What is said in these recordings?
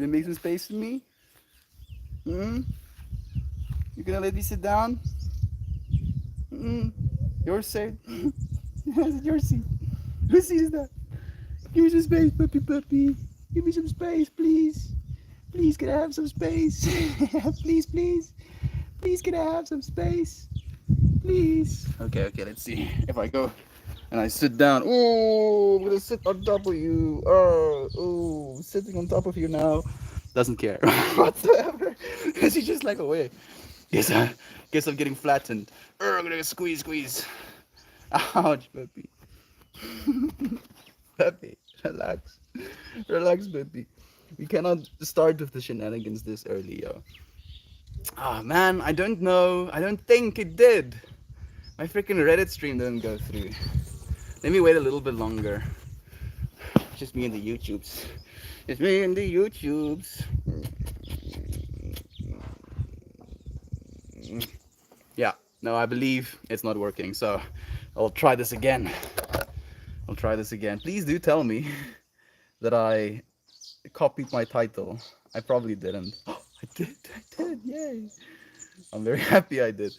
gonna make some space for me? Mm? You gonna let me sit down? Mm? Your seat? Is it your seat? Whose seat is that? Give me some space, puppy puppy. Give me some space, please. Please, can I have some space? Please, please. Please, can I have some space? Please. Okay, okay, let's see. If I go and I sit down. Oh, I'm gonna sit on top of you. Oh, sitting on top of you now. Doesn't care whatsoever. She's just like away. Guess I'm getting flattened. I'm gonna squeeze, squeeze. Ouch, puppy. Puppy, relax. Relax, baby. We cannot start with the shenanigans this early, yo. Ah, man, I don't know. I don't think it did. My freaking Reddit stream didn't go through. Let me wait a little bit longer. Just me and the YouTubes. Just me and the YouTubes. Yeah, no, I believe it's not working, so I'll try this again. I'll try this again. Please do tell me that I copied my title. I probably didn't. Oh, I did, yay. I'm very happy I did.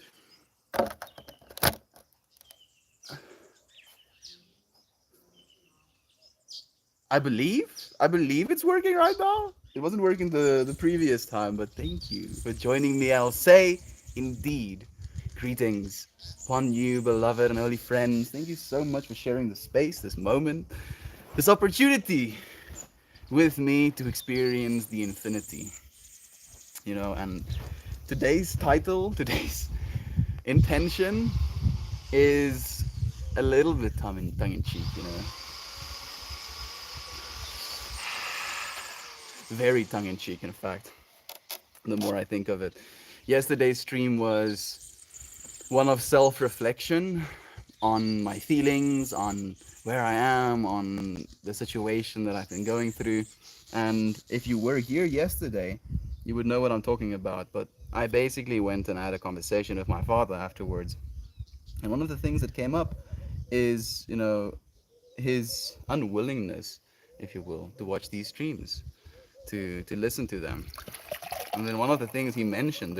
I believe it's working right now. It wasn't working the previous time, but thank you for joining me. I'll say indeed. Greetings upon you, beloved and holy friends. Thank you so much for sharing the space, this moment, this opportunity with me to experience the infinity. And today's title, today's intention is a little bit tongue in cheek. Very tongue in cheek, in fact, the more I think of it. Yesterday's stream was one of self reflection on my feelings, on where I am, on the situation that I've been going through. And if you were here yesterday, you would know what I'm talking about. But I basically went and had a conversation with my father afterwards. And one of the things that came up is, his unwillingness, if you will, to watch these streams, to listen to them. And then one of the things he mentioned,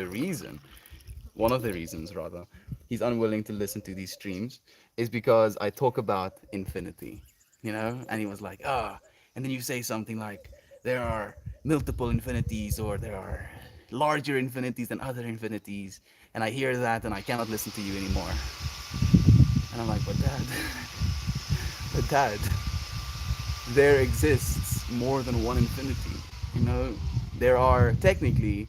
one of the reasons rather, he's unwilling to listen to these streams is because I talk about infinity. And he was like, and then you say something like, there are multiple infinities, or there are larger infinities than other infinities. And I hear that and I cannot listen to you anymore. And I'm like, but dad, there exists more than one infinity. You know, there are technically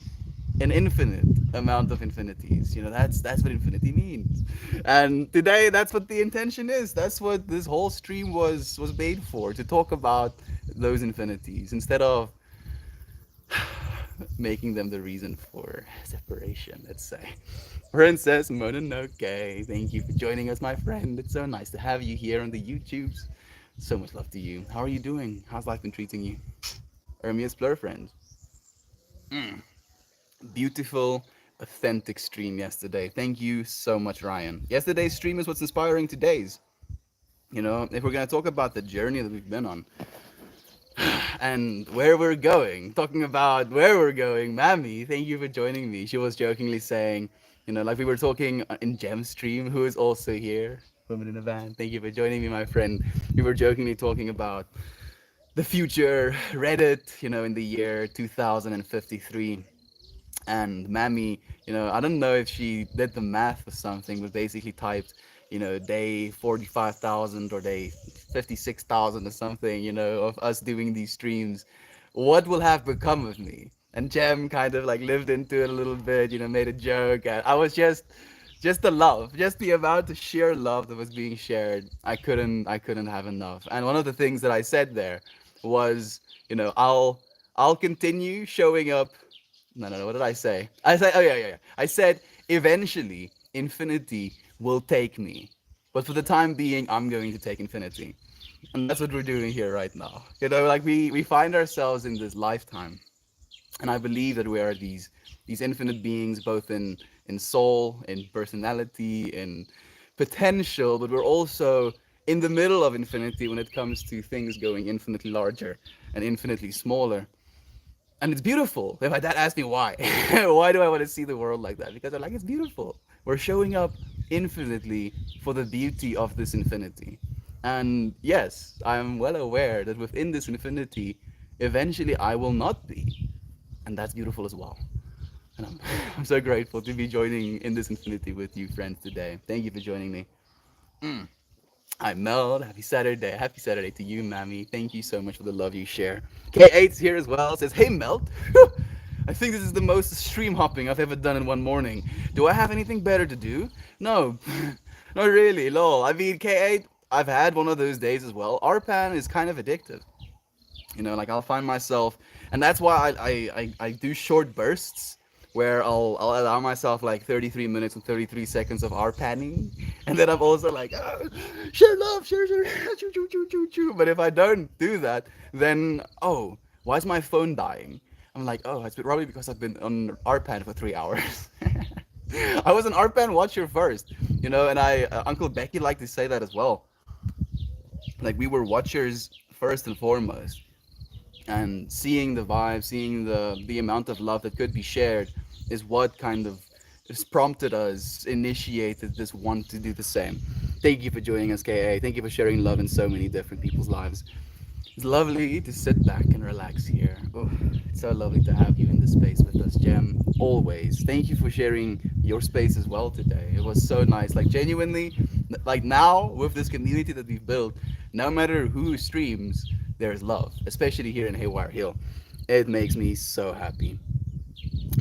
an infinite amount of infinities. That's what infinity means. And today, that's what the intention is. That's what this whole stream was made for, to talk about those infinities instead of making them the reason for separation, let's say. Princess Mononoke, thank you for joining us, my friend. It's so nice to have you here on the YouTubes. So much love to you. How are you doing? How's life been treating you? Ermia's Blur friend. Beautiful, authentic stream yesterday. Thank you so much, Ryan. Yesterday's stream is what's inspiring today's. If we're going to talk about the journey that we've been on and where we're going, talking about where we're going, Mammy, thank you for joining me. She was jokingly saying, like we were talking in Gem stream, who is also here, Women in a Van. Thank you for joining me, my friend. We were jokingly talking about the future, Reddit, in the year 2053. And Mammy, I don't know if she did the math or something, but basically typed, day 45,000 or day 56,000 or something, of us doing these streams. What will have become of me? And Jem kind of like lived into it a little bit, made a joke. And I was just the love, just the amount of sheer love that was being shared. I couldn't have enough. And one of the things that I said there was, I'll continue showing up. No, no, no. What did I say? I said, oh yeah, yeah, yeah. I said eventually infinity will take me, but for the time being, I'm going to take infinity, and that's what we're doing here right now. Like we find ourselves in this lifetime, and I believe that we are these infinite beings, both in soul, in personality, in potential, but we're also in the middle of infinity when it comes to things going infinitely larger and infinitely smaller. And it's beautiful. If my dad asked me why, why do I want to see the world like that? Because I'm like, it's beautiful. We're showing up infinitely for the beauty of this infinity. And yes, I'm well aware that within this infinity, eventually I will not be. And that's beautiful as well. And I'm, I'm so grateful to be joining in this infinity with you, friends, today. Thank you for joining me. Mm. Hi, Mel. Happy Saturday. Happy Saturday to you, Mammy. Thank you so much for the love you share. K8's here as well. Says, hey, Mel. I think this is the most stream hopping I've ever done in one morning. Do I have anything better to do? No. Not really, lol. I mean, K8, I've had one of those days as well. RPAN is kind of addictive. Like I'll find myself, and that's why I do short bursts where I'll allow myself like 33 minutes and 33 seconds of R panning, and then I'm also like, oh, share love, share, choo, choo, choo, choo, choo. But if I don't do that, then oh, why is my phone dying? I'm like, oh, it's probably because I've been on RPAN for 3 hours. I was an RPAN watcher first, and Uncle Becky liked to say that as well. Like we were watchers first and foremost, and seeing the vibe, seeing the amount of love that could be shared is what kind of has prompted us, initiated this want to do the same. Thank you for joining us, KA. Thank you for sharing love in so many different people's lives. It's lovely to sit back and relax here. Oh, it's so lovely to have you in this space with us, Jem. Always. Thank you for sharing your space as well today. It was so nice. Like, genuinely, like now with this community that we've built, no matter who streams, there's love, especially here in Haywire Hill. It makes me so happy.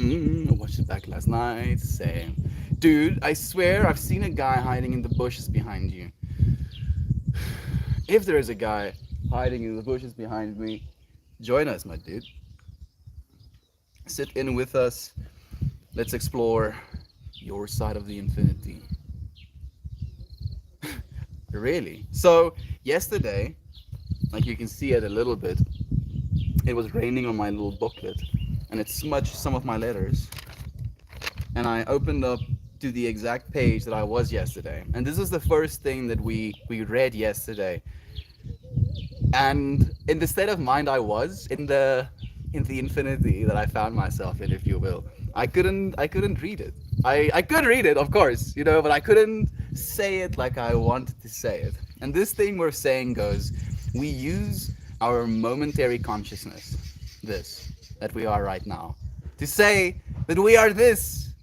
I watched it back last night. Same. Dude, I swear I've seen a guy hiding in the bushes behind you. If there is a guy hiding in the bushes behind me, join us, my dude. Sit in with us. Let's explore your side of the infinity. Really? So, yesterday, like you can see it a little bit, it was raining on my little booklet and it smudged some of my letters. And I opened up to the exact page that I was yesterday. And this is the first thing that we read yesterday. And in the state of mind I was, in the infinity that I found myself in, if you will, I couldn't read it. I could read it, of course, but I couldn't say it like I wanted to say it. And this thing we're saying goes, we use our momentary consciousness, this that we are right now, to say that we are this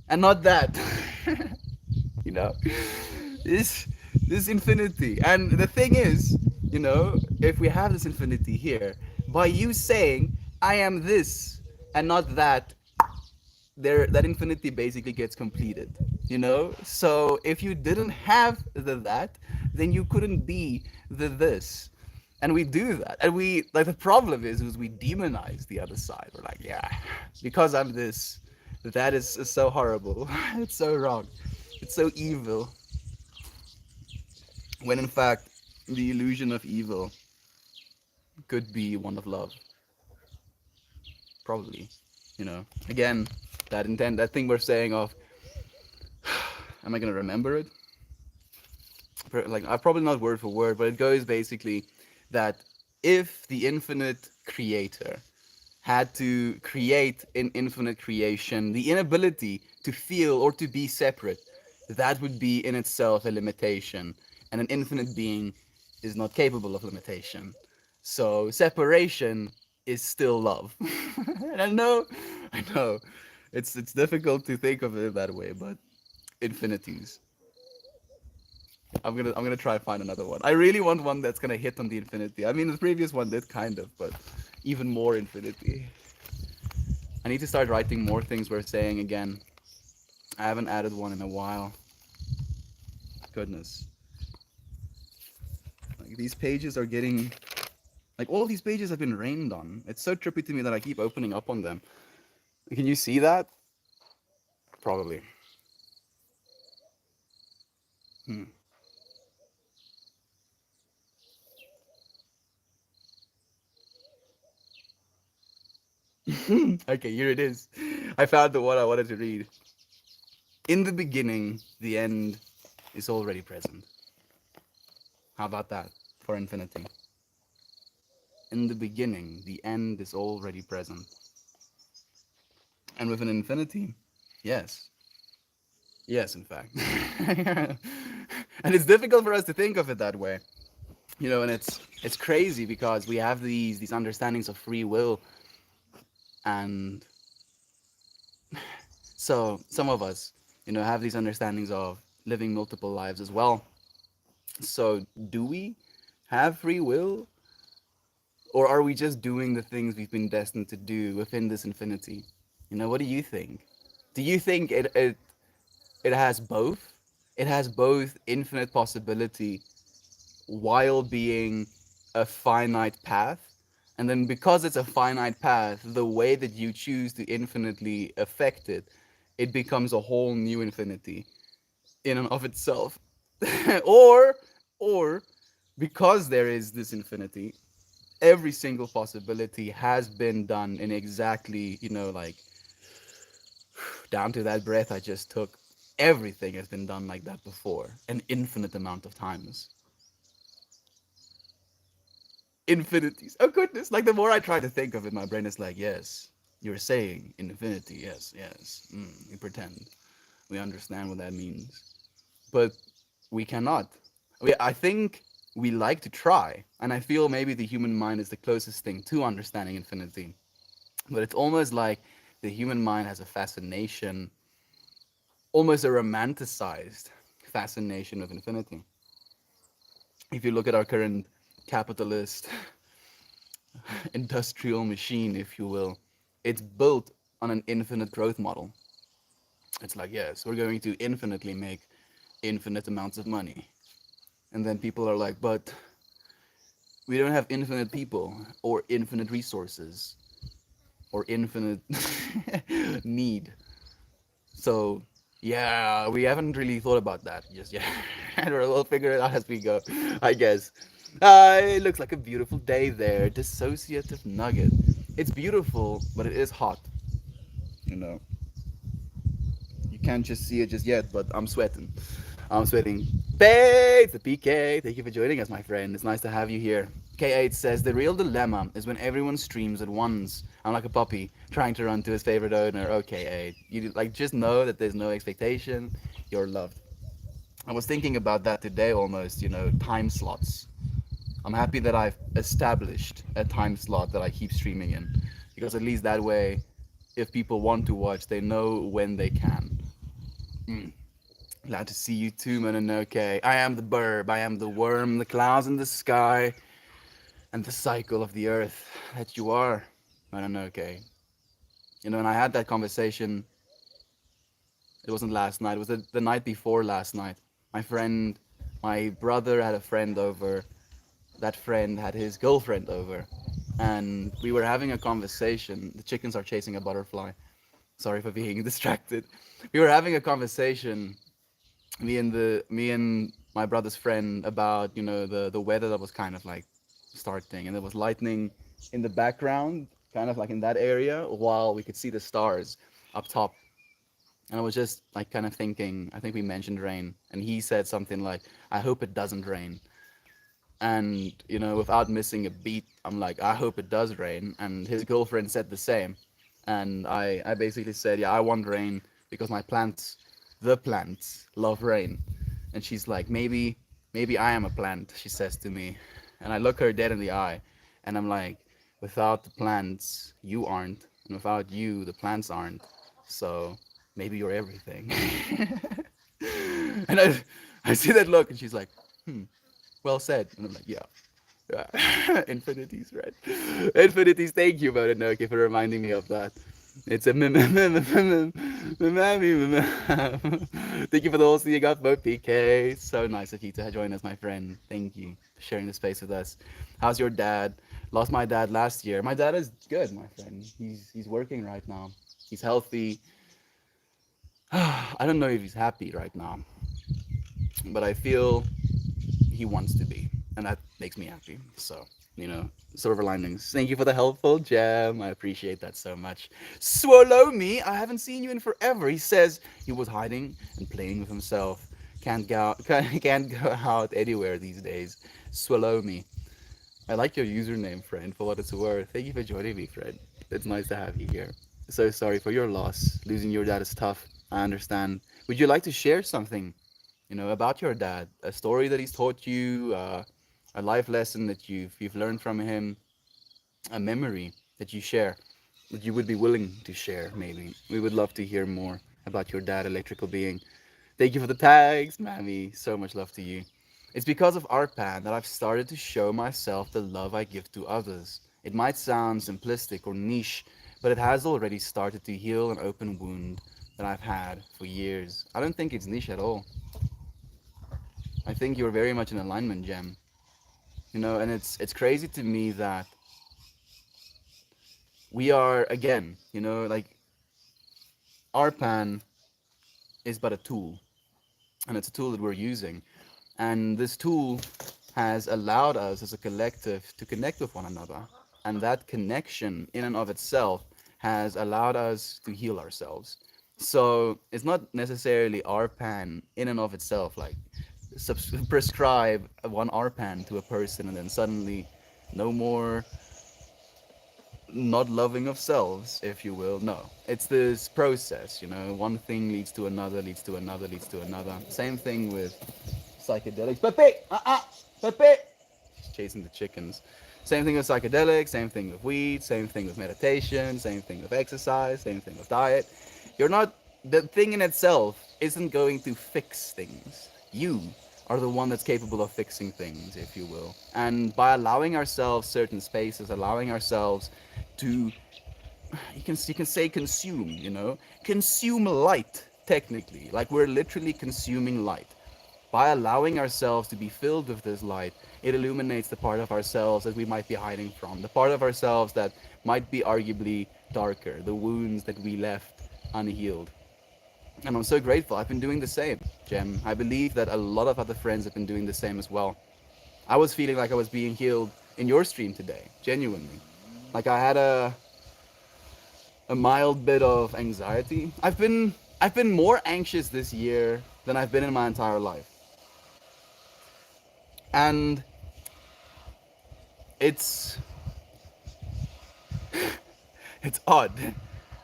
and not that. you know this this infinity. And the thing is, if we have this infinity here, by you saying I am this and not that, there that infinity basically gets completed. So if you didn't have the that, then you couldn't be the this. And we do that, and we like, the problem is we demonize the other side. We're like, yeah, because I'm this, that is so horrible. It's so wrong, it's so evil, when in fact the illusion of evil could be one of love, probably. Again, that thing we're saying of, am I gonna remember it? Like, I probably not word for word, but it goes basically that if the infinite creator had to create an infinite creation, the inability to feel or to be separate, that would be in itself a limitation. And an infinite being is not capable of limitation. So separation is still love. And I know, it's difficult to think of it that way, but infinities. I'm gonna try and find another one. I really want one that's gonna hit on the infinity. I mean, the previous one did kind of, but even more infinity. I need to start writing more things we're saying again. I haven't added one in a while. Goodness. Like, these pages are getting, like, all these pages have been rained on. It's so trippy to me that I keep opening up on them. Can you see that? Probably. Hmm. Okay, here it is. I found the one I wanted to read. In the beginning, the end is already present. How about that for infinity? In the beginning, the end is already present. And with an infinity, yes. Yes, in fact. And it's difficult for us to think of it that way. And it's crazy because we have these understandings of free will, and so some of us, have these understandings of living multiple lives as well. So do we have free will, or are we just doing the things we've been destined to do within this infinity? What do you think? Do you think it has both? It has both infinite possibility while being a finite path. And then because it's a finite path, the way that you choose to infinitely affect it, it becomes a whole new infinity in and of itself. or or because there is this infinity, every single possibility has been done in exactly, like down to that breath I just took. Everything has been done like that before, an infinite amount of times. Infinities. Oh goodness! Like the more I try to think of it, my brain is like, yes, you're saying infinity. Yes, yes. We pretend we understand what that means, but we cannot. I think we like to try, and I feel maybe the human mind is the closest thing to understanding infinity. But it's almost like the human mind has a fascination, almost a romanticized fascination of infinity. If you look at our current capitalist industrial machine, if you will, it's built on an infinite growth model. It's like, yes, we're going to infinitely make infinite amounts of money. And then people are like, but we don't have infinite people or infinite resources or infinite need. So, yeah, we haven't really thought about that just yet. We'll figure it out as we go, I guess. It looks like a beautiful day there. Dissociative nugget. It's beautiful, but it is hot. You know, you can't just see it just yet, but I'm sweating. I'm sweating. Hey, the PK. Thank you for joining us, my friend. It's nice to have you here. K8 says the real dilemma is when everyone streams at once. I'm like a puppy trying to run to his favorite owner. Okay, 8. You like just know that there's no expectation. You're loved. I was thinking about that today almost, time slots. I'm happy that I've established a time slot that I keep streaming in, because at least that way, if people want to watch, they know when they can. Mm. Glad to see you too, Mononoke. I am the burb, I am the worm, the clouds in the sky, and the cycle of the earth that you are, Mononoke. And I had that conversation, it wasn't last night, it was the night before last night. My friend, my brother had a friend over, that friend had his girlfriend over, and we were having a conversation. The chickens are chasing a butterfly. Sorry for being distracted. We were having a conversation, me and my brother's friend, about the weather that was kind of like starting, and there was lightning in the background, kind of like in that area, while we could see the stars up top. And I was just like kind of thinking, I think we mentioned rain, and he said something like, I hope it doesn't rain. And without missing a beat, I'm like, I hope it does rain. And his girlfriend said the same. And I basically said, yeah, I want rain because the plants love rain. And she's like, maybe I am a plant, she says to me. And I look her dead in the eye, and I'm like, without the plants you aren't, and without you the plants aren't, so maybe you're everything. And I see that look, and she's like, well said. And I'm like, yeah. Yeah. Infinities, right? Infinities, thank you, Motonoke, for reminding me of that. It's a thank you for the whole seeing up, Vote PK. So nice of you to join us, my friend. Thank you for sharing the space with us. How's your dad? Lost my dad last year. My dad is good, my friend. He's working right now. He's healthy. I don't know if he's happy right now, but I feel he wants to be, and that makes me happy. So, silver linings. Thank you for the helpful gem. I appreciate that so much. Swallow me. I haven't seen you in forever. He says he was hiding and playing with himself. Can't go out anywhere these days. Swallow me. I like your username, friend, for what it's worth. Thank you for joining me, friend. It's nice to have you here. So sorry for your loss. Losing your dad is tough. I understand. Would you like to share something, about your dad? A story that he's taught you, a life lesson that you've learned from him, a memory that you share, that you would be willing to share, maybe. We would love to hear more about your dad, electrical being. Thank you for the tags, Mammy. So much love to you. It's because of Arpan that I've started to show myself the love I give to others. It might sound simplistic or niche, but it has already started to heal an open wound that I've had for years. I don't think it's niche at all. I think you're very much in alignment, Gem. And it's crazy to me that we are again, like Arpan is but a tool, and it's a tool that we're using. And this tool has allowed us as a collective to connect with one another. And that connection, in and of itself, has allowed us to heal ourselves. So it's not necessarily RPAN in and of itself, like prescribe one RPAN to a person and then suddenly no more not loving of selves, if you will. No, it's this process, one thing leads to another, leads to another, leads to another. Same thing with psychedelics. Pepe! Pepe! Just chasing the chickens. Same thing with psychedelics, same thing with weed, same thing with meditation, same thing with exercise, same thing with diet. You're not, the thing in itself isn't going to fix things. You are the one that's capable of fixing things, if you will. And by allowing ourselves certain spaces, allowing ourselves to, you can say consume, consume light, technically, like we're literally consuming light. By allowing ourselves to be filled with this light, it illuminates the part of ourselves that we might be hiding from, the part of ourselves that might be arguably darker, the wounds that we left unhealed. And I'm so grateful. I've been doing the same, Jem. I believe that a lot of other friends have been doing the same as well. I was feeling like I was being healed in your stream today, genuinely. Like I had a mild bit of anxiety. I've been more anxious this year than I've been in my entire life. And it's it's odd.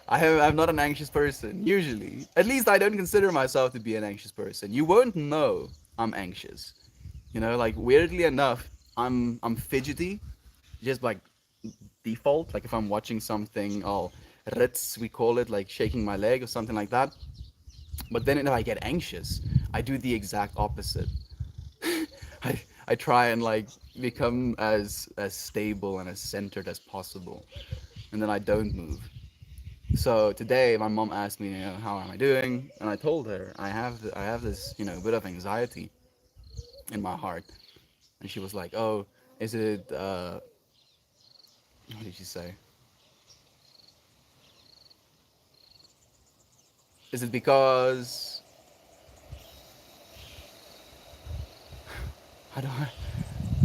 I'm not an anxious person usually. At least I don't consider myself to be an anxious person. You won't know I'm anxious. Like weirdly enough, I'm fidgety, just like default. Like if I'm watching something, ritz we call it, like shaking my leg or something like that. But then if I get anxious, I do the exact opposite. I I try and like become as stable and as centered as possible, and then I don't move. So today, my mom asked me, how am I doing, and I told her I have this, bit of anxiety in my heart, and she was like, "Oh, is it? What did she say? Is it because I don't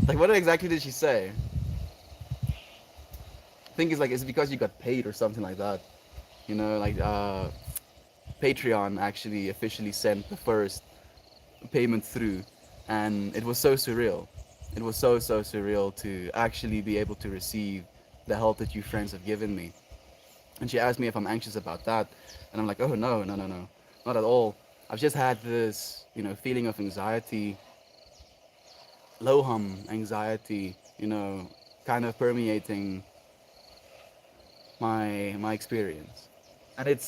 like what exactly did she say? I think it's like, is it because you got paid or something like that? Like Patreon actually officially sent the first payment through, and it was so surreal. It was so surreal to actually be able to receive the help that you friends have given me. And she asked me if I'm anxious about that, and I'm like, oh no, no, no, no, not at all. I've just had this, feeling of anxiety, low hum anxiety, kind of permeating my experience, and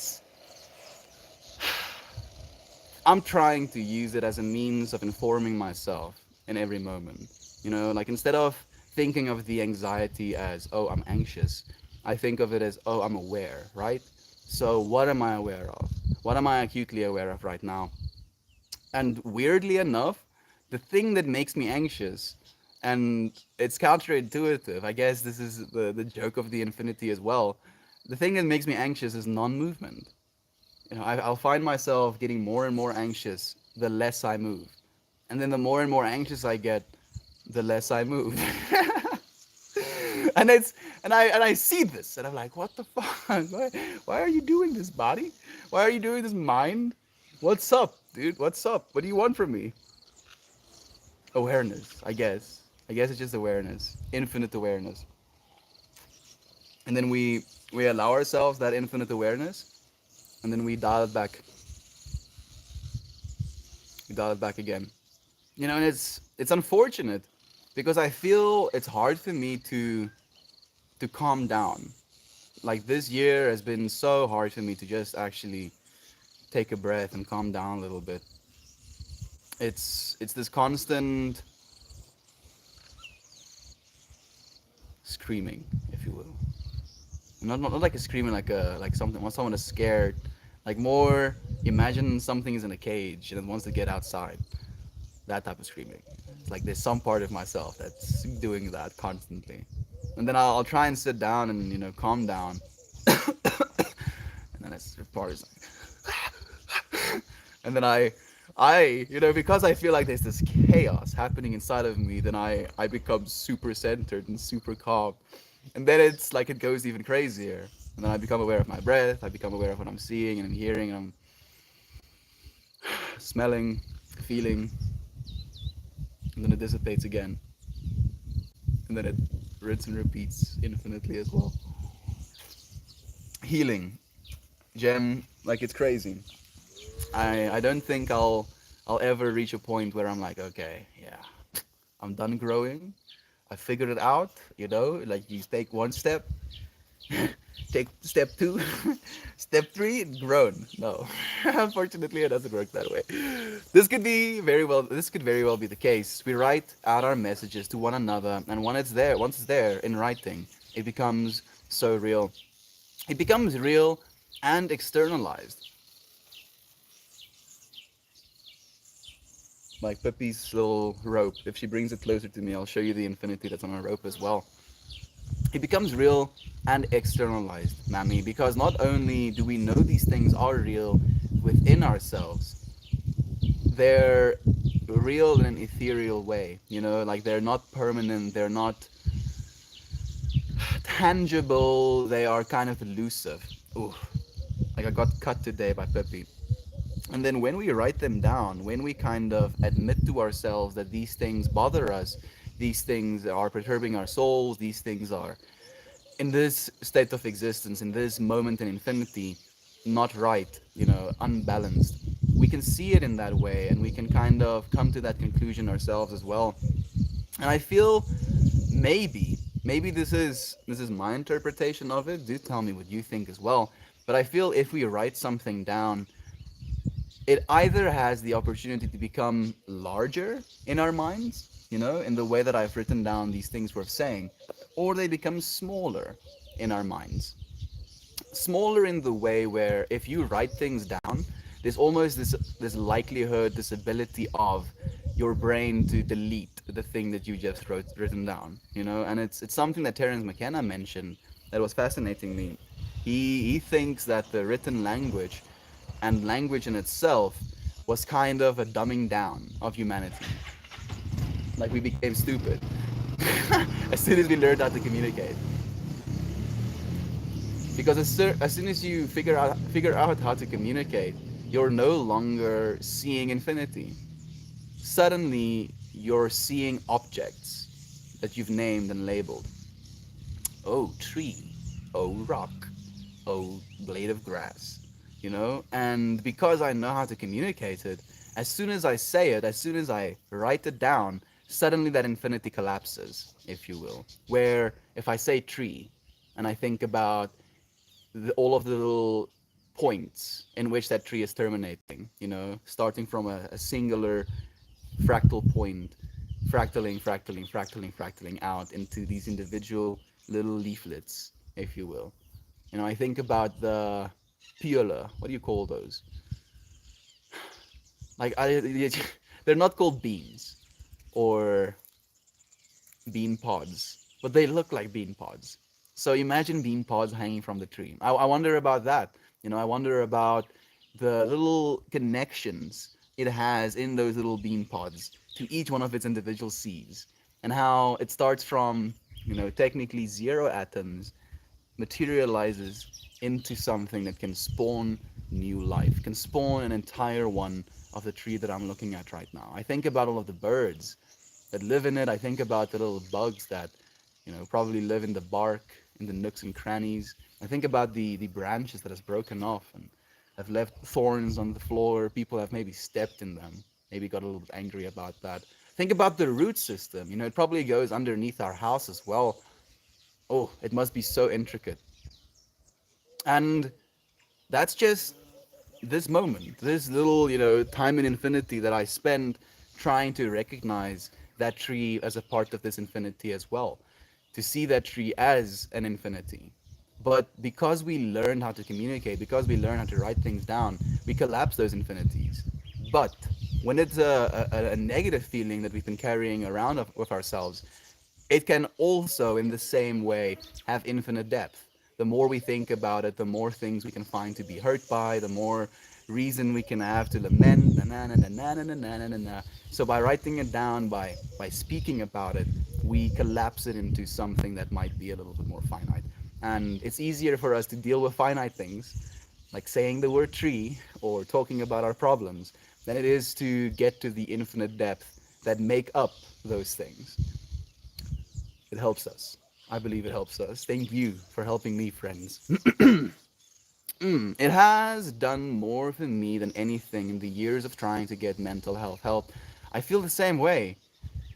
I'm trying to use it as a means of informing myself in every moment. Like instead of thinking of the anxiety as, oh, I'm anxious, I think of it as, oh, I'm aware, right? So, what am I aware of? What am I acutely aware of right now? And weirdly enough, the thing that makes me anxious, and it's counterintuitive, I guess this is the joke of the infinity as well. The thing that makes me anxious is non movement. I'll find myself getting more and more anxious the less I move. And then the more and more anxious I get, the less I move. and it's and I see this and I'm like, what the fuck? Why are you doing this, body? Why are you doing this, mind? What's up, dude? What's up? What do you want from me? Awareness, I guess. I guess it's just awareness, infinite awareness. And then we allow ourselves that infinite awareness, and then we dial it back. We dial it back again. You know, and it's unfortunate because I feel it's hard for me to calm down. Like this year has been so hard for me to just actually take a breath and calm down a little bit. It's this constant screaming, if you will. Not like a screaming like something when someone is scared. Like more imagine something is in a cage and it wants to get outside. That type of screaming. It's like there's some part of myself that's doing that constantly. And then I'll try and sit down and calm down. And then it's part is like, and then because I feel like there's this chaos happening inside of me, then I become super centered and super calm, and then it's like it goes even crazier. And then I become aware of my breath. I become aware of what I'm seeing and I'm hearing and I'm smelling, feeling, and then it dissipates again, and then it rinses and repeats infinitely as well. Healing, Jen, like it's crazy. I don't think I'll ever reach a point where I'm like, okay, yeah, I'm done growing. I figured it out, like you take one step, take step two, step three, grown. No, unfortunately, it doesn't work that way. This could very well be the case. We write out our messages to one another, and once it's there in writing, it becomes so real. It becomes real and externalized. Like Pippi's little rope. If she brings it closer to me, I'll show you the infinity that's on her rope as well. It becomes real and externalized, Mammy, because not only do we know these things are real within ourselves, they're real in an ethereal way. Like they're not permanent, they're not tangible, they are kind of elusive. Ooh, like I got cut today by Pippi. And then when we write them down, when we kind of admit to ourselves that these things bother us, these things are perturbing our souls, these things are in this state of existence, in this moment in infinity, not right, unbalanced. We can see it in that way and we can kind of come to that conclusion ourselves as well. And I feel maybe this is my interpretation of it. Do tell me what you think as well. But I feel if we write something down, it either has the opportunity to become larger in our minds, in the way that I've written down these things we're saying, or they become smaller in our minds. Smaller in the way where if you write things down, there's almost this likelihood, this ability of your brain to delete the thing that you just written down, and it's something that Terence McKenna mentioned that was fascinating me. He thinks that the written language and language in itself was kind of a dumbing down of humanity. Like we became stupid as soon as we learned how to communicate. Because as soon as you figure out how to communicate, you're no longer seeing infinity. Suddenly, you're seeing objects that you've named and labeled. Oh, tree. Oh, rock. Oh, blade of grass. And because I know how to communicate it, as soon as I say it, as soon as I write it down, suddenly that infinity collapses, if you will. Where if I say tree and I think about all of the little points in which that tree is terminating, starting from a singular fractal point, fractaling out into these individual little leaflets, if you will. I think about the piola. What do you call those? Like they're not called beans or bean pods, but they look like bean pods. So imagine bean pods hanging from the tree. I wonder about that. I wonder about the little connections it has in those little bean pods to each one of its individual seeds, and how it starts from, technically zero atoms, materializes into something that can spawn new life, can spawn an entire one of the tree that I'm looking at right now. I think about all of the birds that live in it. I think about the little bugs that, probably live in the bark, in the nooks and crannies. I think about the branches that has broken off and have left thorns on the floor. People have maybe stepped in them, maybe got a little bit angry about that. Think about the root system. It probably goes underneath our house as well. Oh, it must be so intricate. And that's just this moment, this little, time in infinity that I spend trying to recognize that tree as a part of this infinity as well, to see that tree as an infinity. But because we learn how to communicate, because we learn how to write things down, we collapse those infinities. But when it's a negative feeling that we've been carrying around with ourselves, it can also, in the same way, have infinite depth. The more we think about it, the more things we can find to be hurt by, the more reason we can have to lament. Na, na, na, na, na, na, na, na, na, na. So by writing it down, by speaking about it, we collapse it into something that might be a little bit more finite. And it's easier for us to deal with finite things, like saying the word tree or talking about our problems, than it is to get to the infinite depth that make up those things. It helps us. I believe it helps us. Thank you for helping me, friends. It has done more for me than anything in the years of trying to get mental health help. I feel the same way,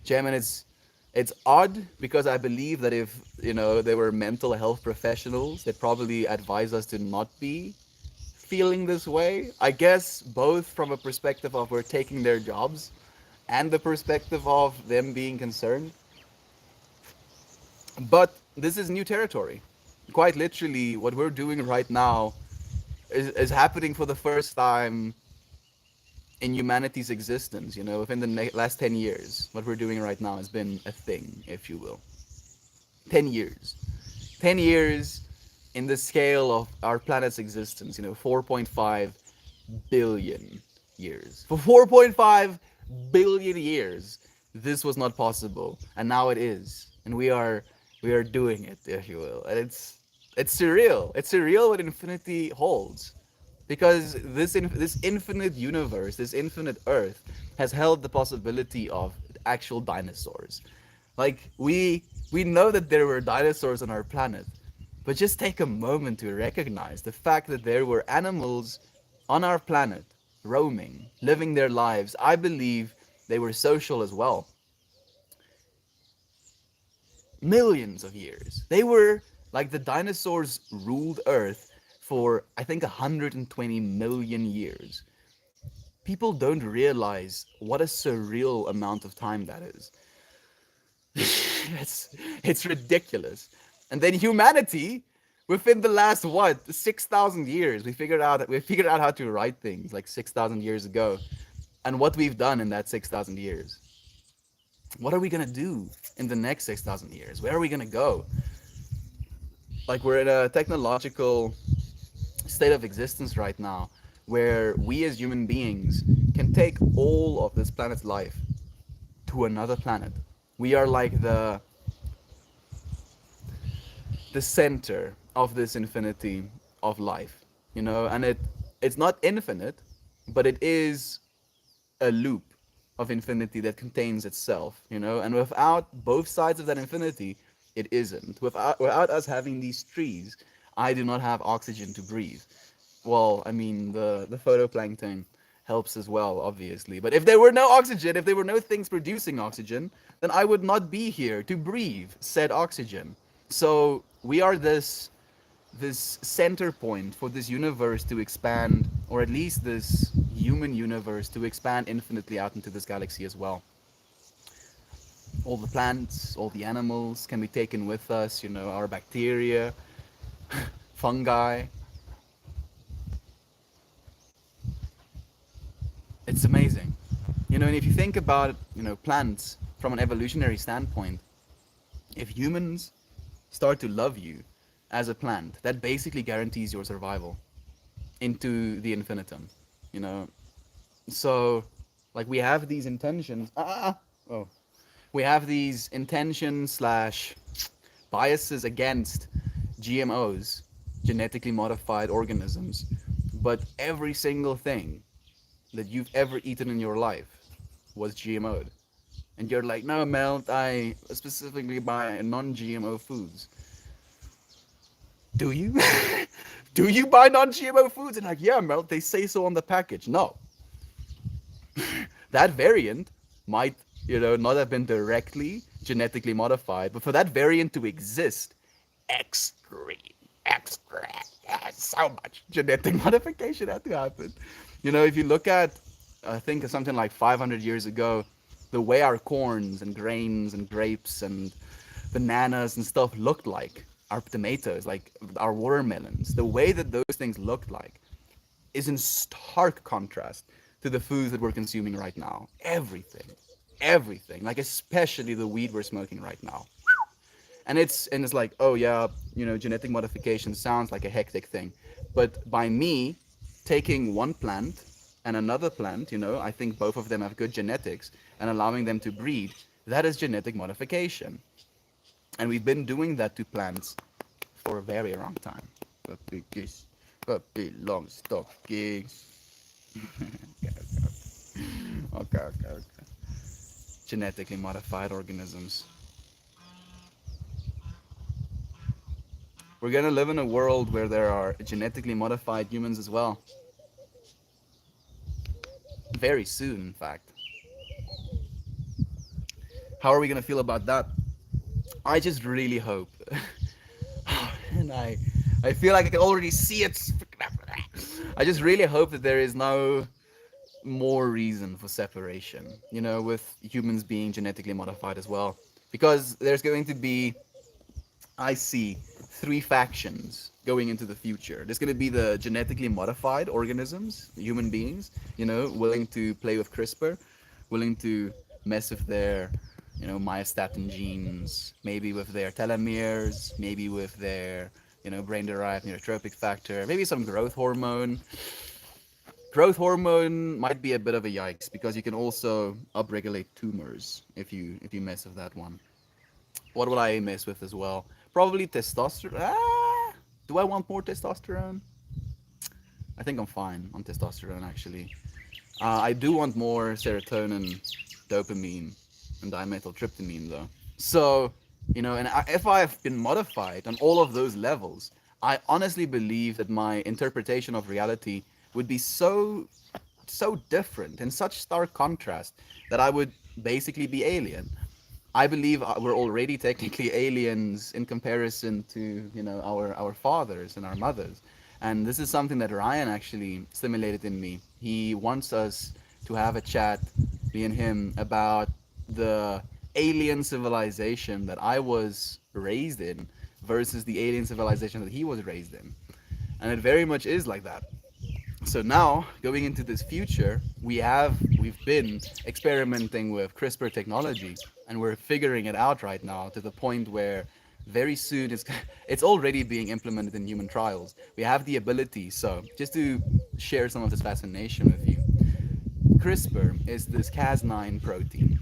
Jem, and it's odd because I believe that if there were mental health professionals, they'd probably advise us to not be feeling this way. I guess both from a perspective of we're taking their jobs and the perspective of them being concerned. But this is new territory. Quite literally, what we're doing right now is happening for the first time in humanity's existence. Within the last 10 years, what we're doing right now has been a thing, if you will. 10 years. 10 years in the scale of our planet's existence, 4.5 billion years. For 4.5 billion years, this was not possible, and now it is, and we are doing it, if you will, and it's surreal. It's surreal what infinity holds, because this infinite universe, this infinite Earth, has held the possibility of actual dinosaurs. Like we know that there were dinosaurs on our planet, but just take a moment to recognize the fact that there were animals on our planet, roaming, living their lives. I believe they were social as well. Millions of years. They were like the dinosaurs ruled Earth for, I think, 120 million years. People don't realize what a surreal amount of time that is. it's ridiculous. And then humanity, within the last what 6,000 years, we figured out how to write things like 6,000 years ago, and what we've done in that 6,000 years. What are we gonna do in the next 6,000 years? Where are we gonna go? Like, we're in a technological state of existence right now where we as human beings can take all of this planet's life to another planet. We are like the center of this infinity of life, and it's not infinite, but it is a loop of infinity that contains itself, and without both sides of that infinity, it isn't. Without us having these trees, I do not have oxygen to breathe. Well, I mean, the photoplankton helps as well, obviously. But if there were no oxygen, if there were no things producing oxygen, then I would not be here to breathe said oxygen. So we are this center point for this universe to expand, or at least this human universe to expand infinitely out into this galaxy as well. All the plants, all the animals can be taken with us, our bacteria, fungi. It's amazing. And if you think about, plants from an evolutionary standpoint, if humans start to love you as a plant, that basically guarantees your survival into the infinitum, you know. So, like, we have these intentions. Oh, we have these intentions slash biases against GMOs, genetically modified organisms, but every single thing that you've ever eaten in your life was GMO'd. And you're like, no, Mel, I specifically buy non-GMO foods. Do you? Do you buy non-GMO foods? And like, yeah, Mel, they say so on the package. No, that variant might, not have been directly genetically modified, but for that variant to exist, extreme, extra, so much genetic modification had to happen. If you look at, I think something like 500 years ago, the way our corns and grains and grapes and bananas and stuff looked like, our tomatoes, like our watermelons, the way that those things looked like is in stark contrast to the foods that we're consuming right now. Everything, like especially the weed we're smoking right now. And it's like, oh yeah, genetic modification sounds like a hectic thing, but by me taking one plant and another plant, I think both of them have good genetics, and allowing them to breed, that is genetic modification. And we've been doing that to plants for a very long time. Puppies, puppy long stockings. Okay. Genetically modified organisms. We're gonna live in a world where there are genetically modified humans as well. Very soon, in fact. How are we gonna feel about that? I just really hope, and I feel like I can already see it. I just really hope that there is no more reason for separation, with humans being genetically modified as well. Because there's going to be, I see, three factions going into the future. There's going to be the genetically modified organisms, human beings, willing to play with CRISPR, willing to mess with their, myostatin genes, maybe with their telomeres, maybe with their, brain derived neurotropic factor, maybe some growth hormone. Growth hormone might be a bit of a yikes because you can also upregulate tumors if you mess with that one. What will I mess with as well? Probably testosterone. Do I want more testosterone? I think I'm fine on testosterone actually. I do want more serotonin, dopamine, and dimethyltryptamine though. So, if I've been modified on all of those levels, I honestly believe that my interpretation of reality would be so different, in such stark contrast, that I would basically be alien. I believe we're already technically aliens in comparison to our fathers and our mothers, and this is something that Ryan actually stimulated in me. He wants us to have a chat, me and him, about the alien civilization that I was raised in versus the alien civilization that he was raised in, and it very much is like that. So now, going into this future, we've been experimenting with CRISPR technology, and we're figuring it out right now to the point where very soon it's already being implemented in human trials. We have the ability. So just to share some of this fascination with you, CRISPR is this Cas9 protein,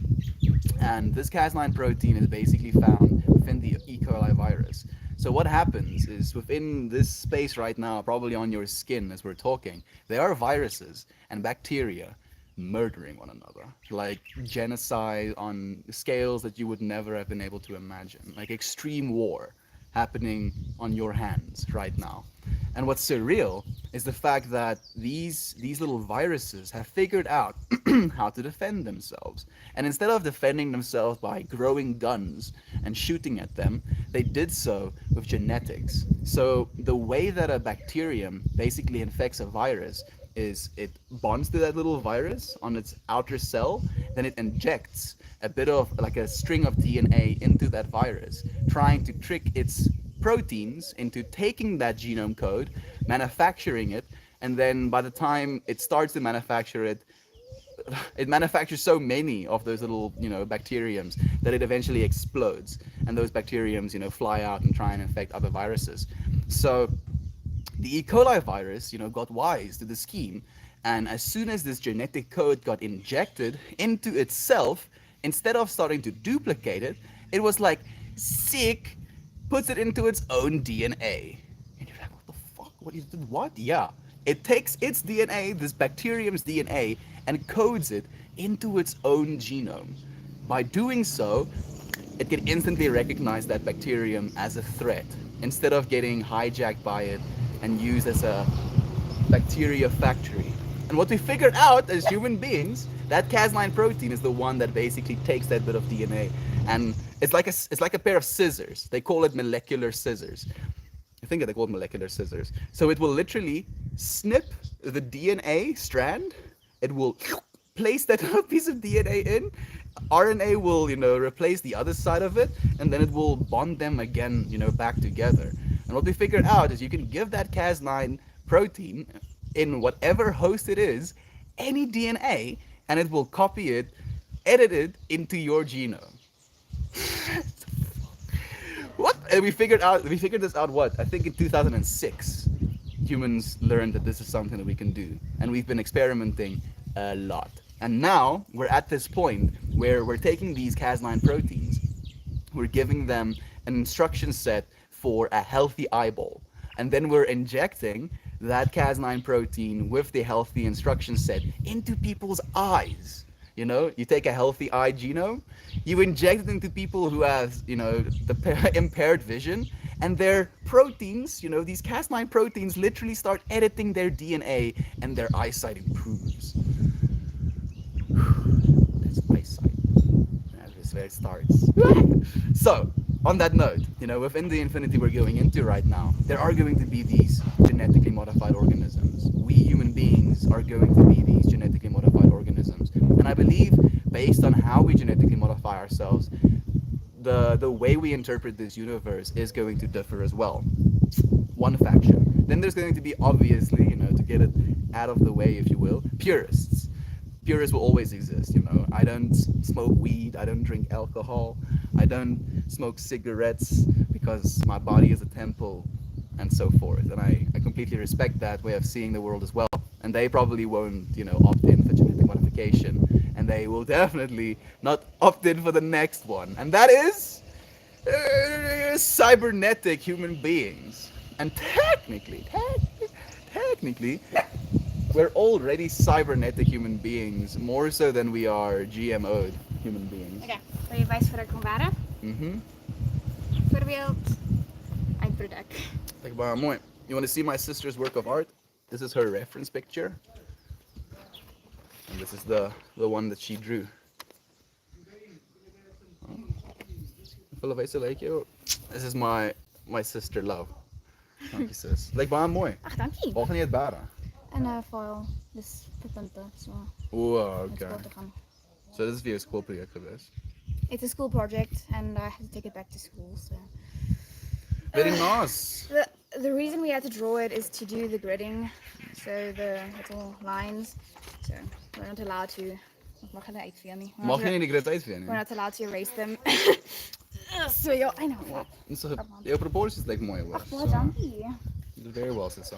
and this Cas9 protein is basically found within the E. coli virus. So what happens is, within this space right now, probably on your skin as we're talking, there are viruses and bacteria murdering one another, like genocide on scales that you would never have been able to imagine, like extreme war happening on your hands right now. And what's surreal is the fact that these little viruses have figured out how to defend themselves. And instead of defending themselves by growing guns and shooting at them, they did so with genetics. So the way that a bacterium basically infects a virus is it bonds to that little virus on its outer cell, then it injects a bit of like a string of DNA into that virus, trying to trick its proteins into taking that genome code, manufacturing it, and then by the time it starts to manufacture it, it manufactures so many of those little, bacteriums that it eventually explodes, and those bacteriums, fly out and try and infect other viruses. So the E. coli virus, got wise to the scheme, and as soon as this genetic code got injected into itself, instead of starting to duplicate it, it was like, sick, puts it into its own DNA. And you're like, what the fuck? What is what? Yeah. It takes its DNA, this bacterium's DNA, and codes it into its own genome. By doing so, it can instantly recognize that bacterium as a threat instead of getting hijacked by it and used as a bacteria factory. And what we figured out as human beings, that Cas9 protein is the one that basically takes that bit of DNA, and it's like a pair of scissors. They call it molecular scissors. I think they call it molecular scissors. So it will literally snip the DNA strand. It will place that little piece of DNA in. RNA will, replace the other side of it, and then it will bond them again, back together. And what we figured out is you can give that Cas9 protein in whatever host it is, any DNA, and it will copy it, edit it into your genome. What? And we figured this out what? I think in 2006. Humans learned that this is something that we can do. And we've been experimenting a lot. And now we're at this point where we're taking these Cas9 proteins, we're giving them an instruction set for a healthy eyeball. And then we're injecting that Cas9 protein with the healthy instruction set into people's eyes. You take a healthy eye genome, you inject it into people who have, the impaired vision, and their proteins, these Cas9 proteins literally start editing their DNA and their eyesight improves. That's eyesight. That is where it starts. So, on that note, within the infinity we're going into right now, there are going to be these genetically modified organisms. We human beings are going to be these genetically modified organisms. And I believe, based on how we genetically modify ourselves, the way we interpret this universe is going to differ as well. One faction. Then there's going to be, obviously, to get it out of the way, if you will, purists. Purists will always exist. I don't smoke weed, I don't drink alcohol, I don't smoke cigarettes because my body is a temple, and so forth. And I completely respect that way of seeing the world as well. And they probably won't, opt in for genetic modification. And they will definitely not opt in for the next one. And that is cybernetic human beings. And technically, we're already cybernetic human beings, more so than we are GMO'd human beings. Oké, wil je wijs voor dat kan waren? Mm-hmm. Voorbeeld, eindproduct. Like, wow, mooi. You want to see my sister's work of art? This is her reference picture. And this is the one that she drew. Full face like you. This is my sister Love. Dankie sis. Like baie mooi. Ach, dankie. Waar gaan jy dit bære? En foil, dus de punten. So, Wow, met okay. school te gaan. So this is vir jou skoolprojek gewees. It's a school project and I have to take it back to school. So. Very nice. The reason we had to draw it is to do the gridding. So the little lines. So we're not allowed to. Mag je uitvee nie? Mag jy nie die grid uitvee We're nie? not allowed to erase them. So yeah, I know. So jou proportions lyk mooi hoor. Ach, baie dankie. You did very well, sister.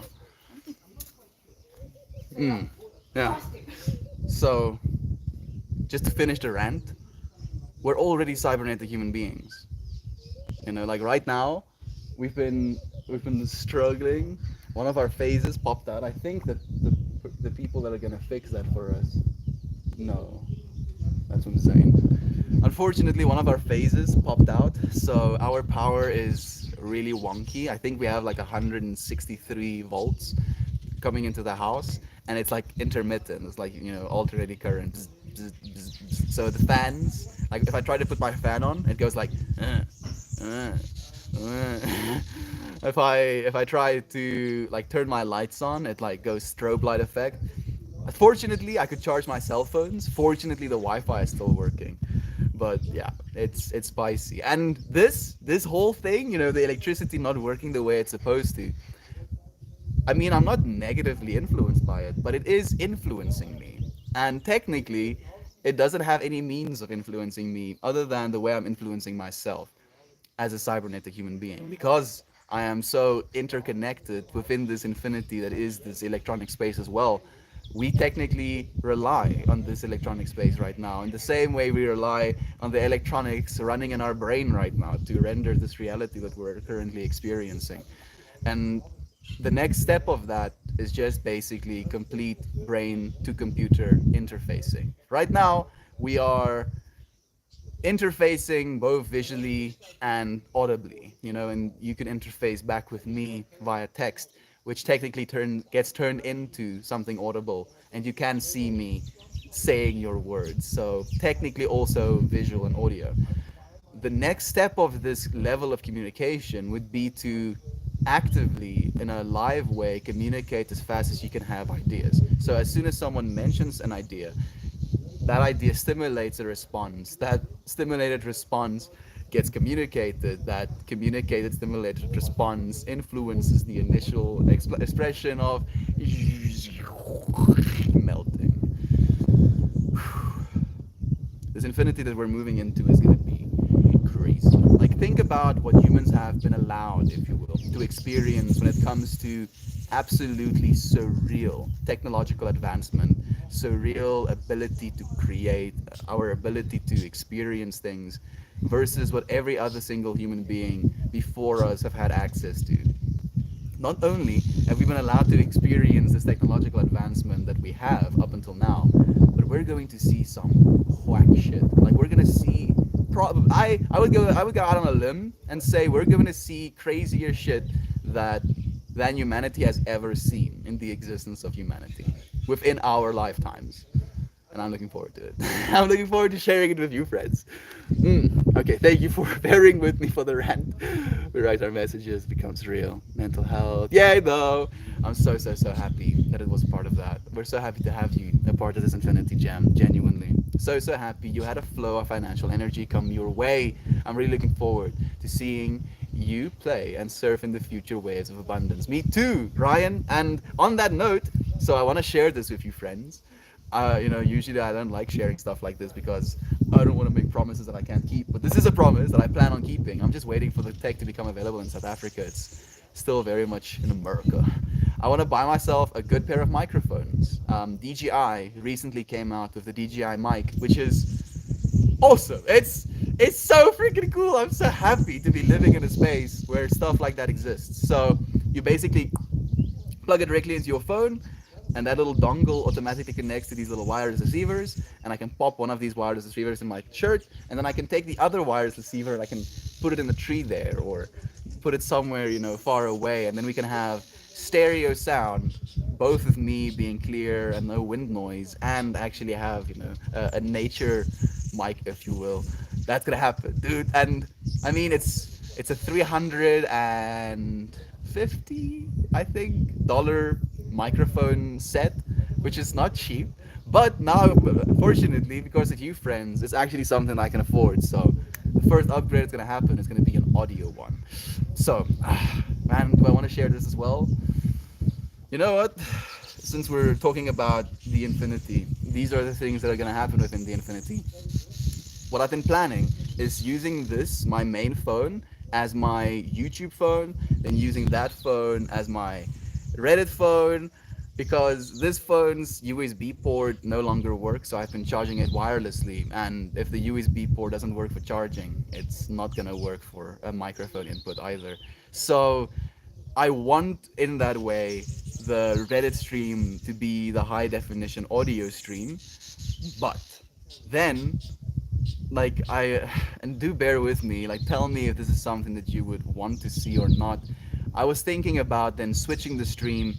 Yeah. So, just to finish the rant, we're already cybernetic human beings. Like right now, we've been struggling. One of our phases popped out. I think that the people that are gonna fix that for us, no, that's insane. Unfortunately, one of our phases popped out, so our power is really wonky. I think we have like 163 volts coming into the house, and it's like intermittent. It's like alternating current. Bzz, bzz, bzz, bzz. So the fans, like if I try to put my fan on, it goes like. If I try to like turn my lights on, it like goes strobe light effect. Fortunately, I could charge my cell phones. Fortunately, the Wi-Fi is still working. But yeah, it's spicy. And this whole thing, the electricity not working the way it's supposed to. I mean, I'm not negatively influenced by it, but it is influencing me. And technically, it doesn't have any means of influencing me other than the way I'm influencing myself as a cybernetic human being, because I am so interconnected within this infinity that is this electronic space as well. We technically rely on this electronic space right now in the same way we rely on the electronics running in our brain right now to render this reality that we're currently experiencing. And the next step of that is just basically complete brain to computer interfacing. Right now, we are interfacing both visually and audibly, and you can interface back with me via text, which technically gets turned into something audible, and you can see me saying your words. So technically also visual and audio. The next step of this level of communication would be to actively, in a live way, communicate as fast as you can have ideas. So as soon as someone mentions an idea, that idea stimulates a response. That stimulated response gets communicated. That communicated stimulated response influences the initial expression of melting. This infinity that we're moving into is going to be crazy. Like, think about what humans have been allowed, if you will, to experience when it comes to absolutely surreal technological advancement, surreal ability to create, our ability to experience things, versus what every other single human being before us have had access to. Not only have we been allowed to experience this technological advancement that we have up until now, but we're going to see some whack shit. Like, we're gonna see I would go out on a limb and say we're going to see crazier shit that than humanity has ever seen in the existence of humanity within our lifetimes, and I'm looking forward to it. I'm looking forward to sharing it with you, friends. Okay, thank you for bearing with me for the rant. We write our messages, becomes real. Mental health. Yay, though! I'm so, so, so happy that it was part of that. We're so happy to have you a part of this Infinity Jam, genuinely. So, so happy. You had a flow of financial energy come your way. I'm really looking forward to seeing you play and surf in the future waves of abundance. Me too, Ryan. And on that note, so I want to share this with you, friends. Usually I don't like sharing stuff like this because I don't want to make promises that I can't keep. But this is a promise that I plan on keeping. I'm just waiting for the tech to become available in South Africa. It's still very much in America. I want to buy myself a good pair of microphones. DJI recently came out with the DJI mic, which is awesome. It's so freaking cool. I'm so happy to be living in a space where stuff like that exists. So you basically plug it directly into your phone, and that little dongle automatically connects to these little wireless receivers, and I can pop one of these wireless receivers in my shirt, and then I can take the other wireless receiver and I can put it in the tree there, or put it somewhere far away, and then we can have stereo sound, both of me being clear and no wind noise, and actually have a nature mic, if you will. That's gonna happen, dude. And I mean, it's a 350, I think, dollar microphone set, which is not cheap. But now, fortunately, because of you friends, it's actually something I can afford. So the first upgrade that's gonna happen is gonna be an audio one. So, man, do I want to share this as well? You know what? Since we're talking about the infinity, these are the things that are gonna happen within the infinity. What I've been planning is using this, my main phone, as my YouTube phone, then using that phone as my Reddit phone, because this phone's USB port no longer works, so I've been charging it wirelessly. And if the USB port doesn't work for charging, it's not gonna work for a microphone input either. So I want, in that way, the Reddit stream to be the high definition audio stream, but then, like, and do bear with me, like, tell me if this is something that you would want to see or not. I was thinking about then switching the stream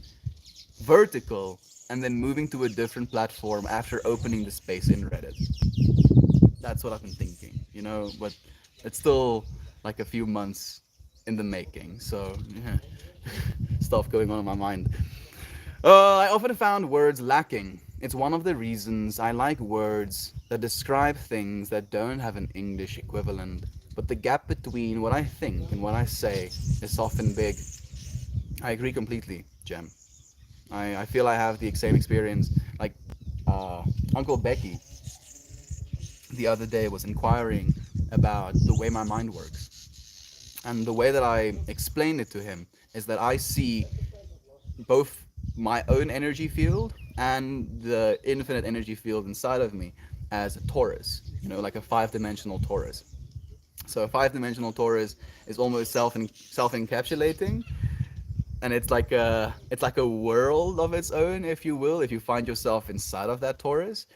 vertical and then moving to a different platform after opening the space in Reddit. That's what I've been thinking, but it's still like a few months in the making, so yeah. Stuff going on in my mind. I often found words lacking. It's one of the reasons I like words that describe things that don't have an English equivalent. But the gap between what I think and what I say is often big. I agree completely, Jem. I feel I have the same experience. Like, Uncle Becky the other day was inquiring about the way my mind works. And the way that I explained it to him is that I see both my own energy field and the infinite energy field inside of me as a torus, like a five-dimensional torus. So a five-dimensional torus is almost self-encapsulating, and it's like a world of its own, if you will, if you find yourself inside of that torus.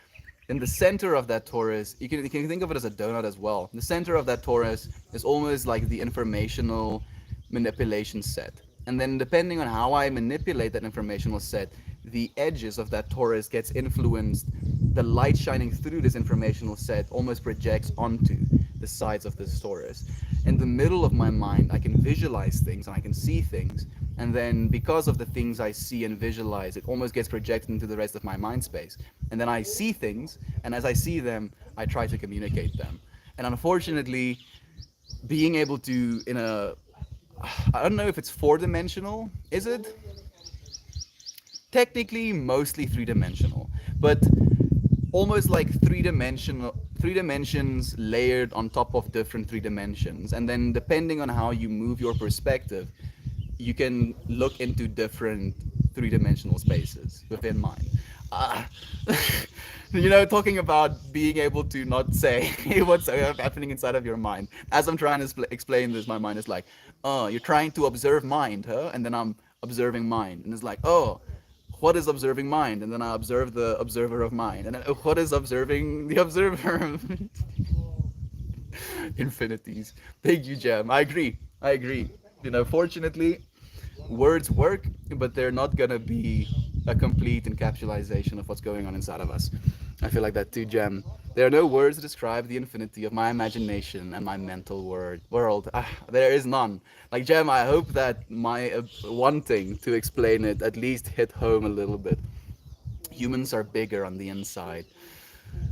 in the center of that torus, you can think of it as a donut as well. The center of that torus is almost like the informational manipulation set. And then depending on how I manipulate that informational set, the edges of that torus gets influenced. The light shining through this informational set almost projects onto the sides of this torus. In the middle of my mind, I can visualize things and I can see things. And then because of the things I see and visualize, it almost gets projected into the rest of my mind space. And then I see things, and as I see them, I try to communicate them. And unfortunately, being able to, in a, I don't know if it's four dimensional, is it? Technically, mostly three dimensional, but almost like three dimensions layered on top of different three dimensions. And then depending on how you move your perspective, you can look into different three-dimensional spaces within mind. Uh, talking about being able to not say what's happening inside of your mind. As I'm trying to explain this, my mind is like, oh, you're trying to observe mind, huh? And then I'm observing mind. And it's like, oh, what is observing mind? And then I observe the observer of mind. And then, oh, what is observing the observer? Infinities. Thank you, Jam. I agree. I agree. Fortunately, words work, but they're not gonna be a complete encapsulation of what's going on inside of us. I feel like that too, Jem. There are no words to describe the infinity of my imagination and my mental world. There is none. Like, Jem, I hope that my wanting to explain it at least hit home a little bit. Humans are bigger on the inside.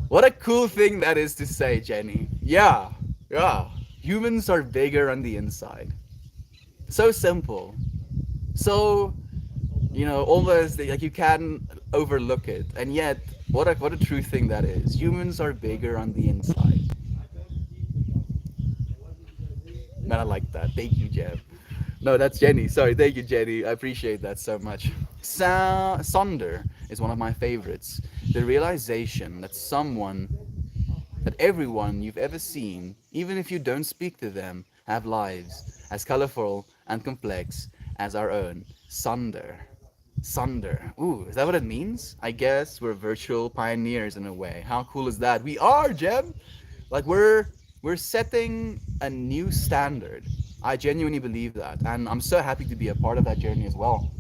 What a cool thing that is to say, Jenny. Yeah, yeah. Humans are bigger on the inside. So simple. So, almost like you can overlook it. And yet, what a true thing that is. Humans are bigger on the inside. Man, I like that. Thank you, Jeb. No, that's Jenny. Sorry, thank you, Jenny. I appreciate that so much. Sonder is one of my favorites. The realization that everyone you've ever seen, even if you don't speak to them, have lives as colorful and complex as our own. Sonder. Sonder. Ooh, is that what it means? I guess we're virtual pioneers in a way. How cool is that? We are, Jeb. Like we're setting a new standard. I genuinely believe that, and I'm so happy to be a part of that journey as well.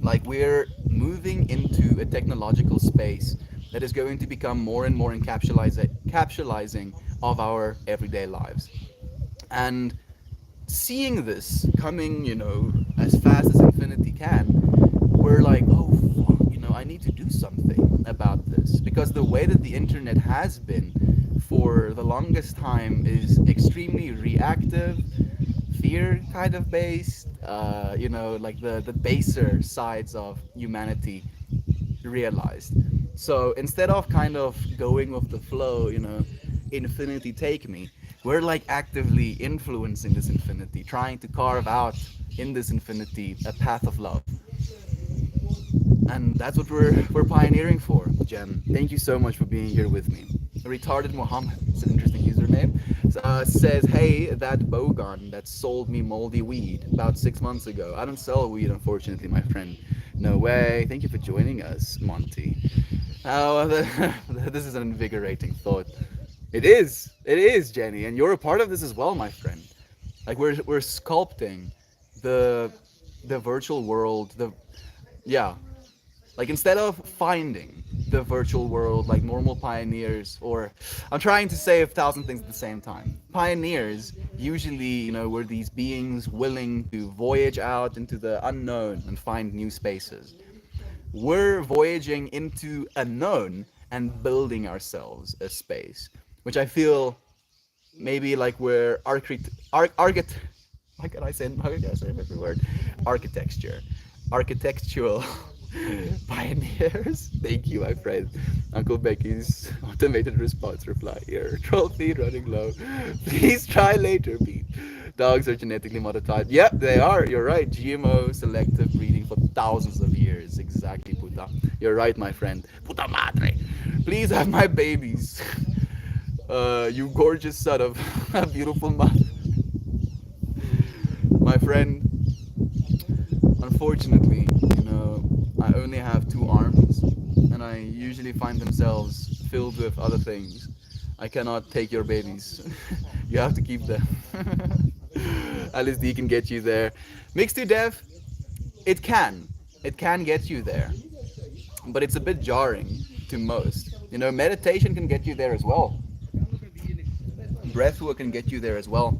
Like we're moving into a technological space that is going to become more and more encapsulating of our everyday lives. And seeing this coming, as fast as Infinity can, we're like, oh, fuck, I need to do something about this. Because the way that the internet has been for the longest time is extremely reactive, fear kind of based, like the baser sides of humanity realized. So instead of kind of going with the flow, infinity take me, we're like actively influencing this infinity, trying to carve out in this infinity a path of love. And that's what we're pioneering for, Jem. Thank you so much for being here with me. Retarded Mohammed, it's an interesting username, says, hey, that bogon that sold me moldy weed about 6 months ago. I don't sell weed, unfortunately, my friend. No way. Thank you for joining us, Monty. Oh, this is an invigorating thought. It is, Jenny, and you're a part of this as well, my friend. Like we're sculpting the virtual world. Yeah, like instead of finding the virtual world like normal pioneers, or I'm trying to say a thousand things at the same time. Pioneers usually, were these beings willing to voyage out into the unknown and find new spaces. We're voyaging into unknown and building ourselves a space, which I feel maybe like we're how can I say every word? Architectural pioneers. Thank you, my friend. Uncle Becky's automated response reply here. Troll feed running low. Please try later, Pete. Dogs are genetically modified. Yep, they are. You're right. GMO selective breeding for thousands of years. Exactly, puta. You're right, my friend. Puta madre. Please have my babies. You gorgeous son of a beautiful mother. My friend, unfortunately, I only have two arms and I usually find themselves filled with other things. I cannot take your babies. You have to keep them. LSD can get you there. Mixed to death, it can. It can get you there. But it's a bit jarring to most. You know, meditation can get you there as well. Breathwork can get you there as well.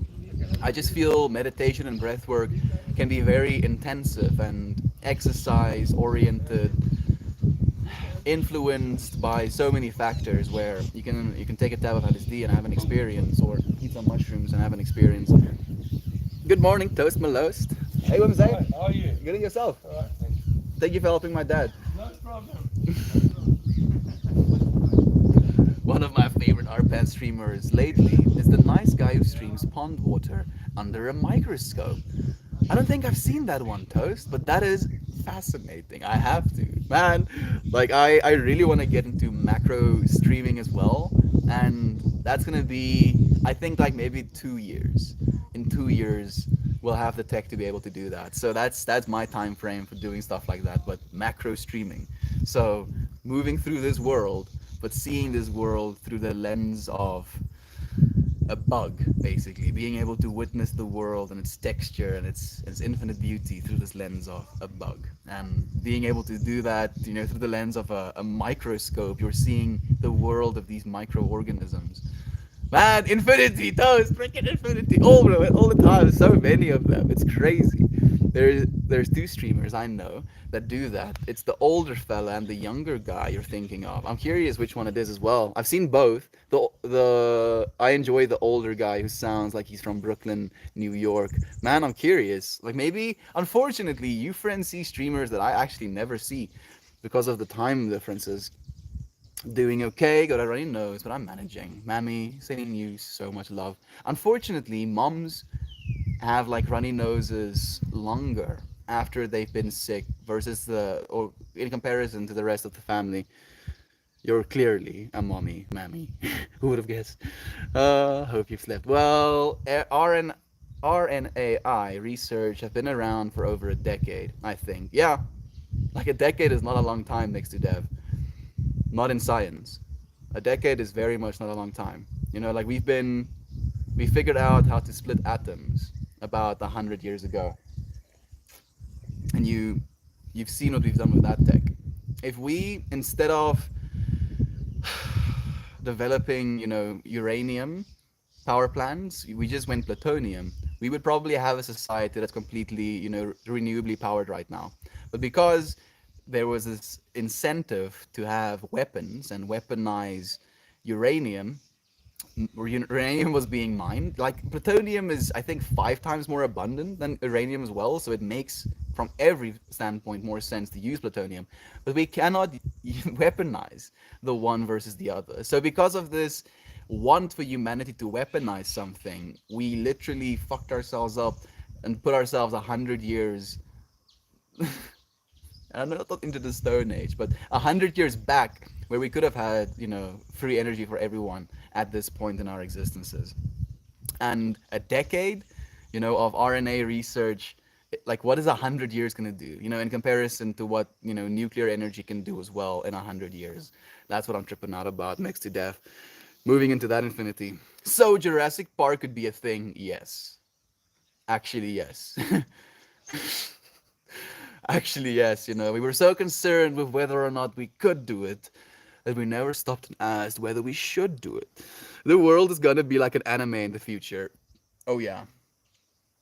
I just feel meditation and breathwork can be very intensive and exercise oriented, influenced by so many factors where you can take a tab of LSD and have an experience, or eat some mushrooms and have an experience. Good morning, Toast Malost. Hey, Wimsey. Hi, how are you? Good at yourself. All right, thanks. Thank you for helping my dad. No problem. One of my favorite RPAN streamers lately is the nice guy who streams pond water under a microscope. I don't think I've seen that one, Toast, but that is fascinating. I have to. Man, like I really want to get into macro streaming as well. And that's gonna be I think like maybe 2 years. In 2 years we'll have the tech to be able to do that. So that's my time frame for doing stuff like that, but macro streaming. So moving through this world, but seeing this world through the lens of a bug, basically being able to witness the world and its texture and its infinite beauty through this lens of a bug, and being able to do that, through the lens of a microscope. You're seeing the world of these microorganisms. Man, infinity, those freaking infinity, all the time. So many of them. It's crazy. There's two streamers I know that do that. It's the older fella and the younger guy you're thinking of. I'm curious which one it is as well. I've seen both. The I enjoy the older guy who sounds like he's from Brooklyn, New York. Man, I'm curious. Like maybe, unfortunately, you friends see streamers that I actually never see because of the time differences. Doing okay, got a runny nose, but I'm managing. Mammy, sending you so much love. Unfortunately, moms have like runny noses longer after they've been sick versus or in comparison to the rest of the family. You're clearly a mommy, mammy. Who would have guessed? Hope you've slept well. RNAi research have been around for over a decade, I think. Yeah, like a decade is not a long time next to dev. Not in science. A decade is very much not a long time. Like we figured out how to split atoms about 100 years ago, and you've seen what we've done with that tech. If we, instead of developing, uranium power plants, we just went plutonium, we would probably have a society that's completely, renewably powered right now. But because there was this incentive to have weapons and weaponize uranium, uranium was being mined. Like plutonium is, I think, 5 times more abundant than uranium as well, so it makes, from every standpoint, more sense to use plutonium. But we cannot weaponize the one versus the other. So because of this want for humanity to weaponize something, we literally fucked ourselves up and put ourselves 100 years. And not into the Stone Age, but 100 years back, where we could have had, free energy for everyone at this point in our existences. And a decade, of RNA research, like what is 100 years gonna do? In comparison to what nuclear energy can do as well in 100 years. That's what I'm tripping out about next to death. Moving into that infinity. So Jurassic Park could be a thing, yes. Actually, yes. Actually, yes, we were so concerned with whether or not we could do it that we never stopped and asked whether we should do it. The world is gonna be like an anime in the future. Oh, yeah.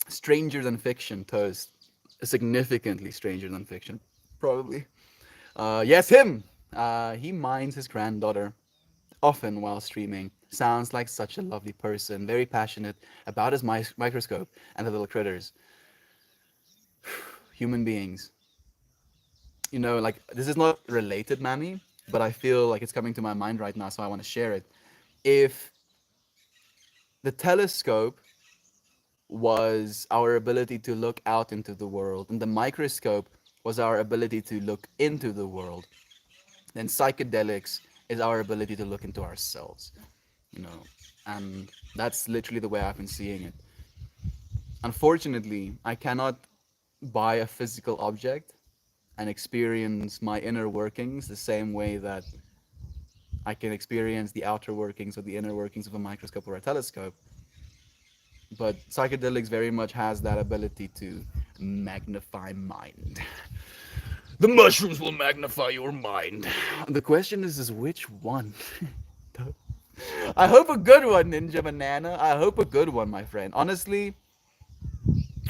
Stranger than fiction, Toast. Significantly stranger than fiction, probably. Yes, him! He minds his granddaughter often while streaming. Sounds like such a lovely person, very passionate about his microscope and the little critters. Human beings. Like this is not related, Mammy, but I feel like it's coming to my mind right now, so I want to share it. If the telescope was our ability to look out into the world, and the microscope was our ability to look into the world, then psychedelics is our ability to look into ourselves, you know, and that's literally the way I've been seeing it. Unfortunately, I cannot buy a physical object and experience my inner workings the same way that I can experience the outer workings or the inner workings of a microscope or a telescope. But psychedelics very much has that ability to magnify mind. The mushrooms will magnify your mind. The question is which one? I hope a good one, Ninja Banana. I hope a good one, my friend. Honestly,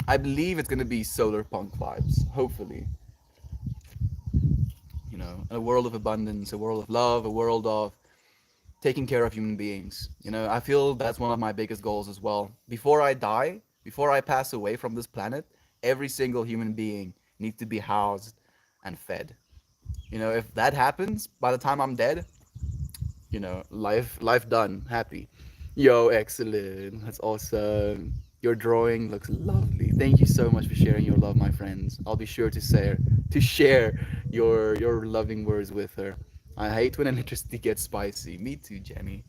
I believe it's gonna be solar punk vibes. Hopefully, a world of abundance, a world of love, a world of taking care of human beings. I feel that's one of my biggest goals as well. Before I die, before I pass away from this planet, every single human being needs to be housed and fed. If that happens by the time I'm dead, life done, happy. Yo, excellent. That's awesome. Your drawing looks lovely. Thank you so much for sharing your love, my friends. I'll be sure to share your loving words with her. I hate when electricity gets spicy. Me too, Jenny.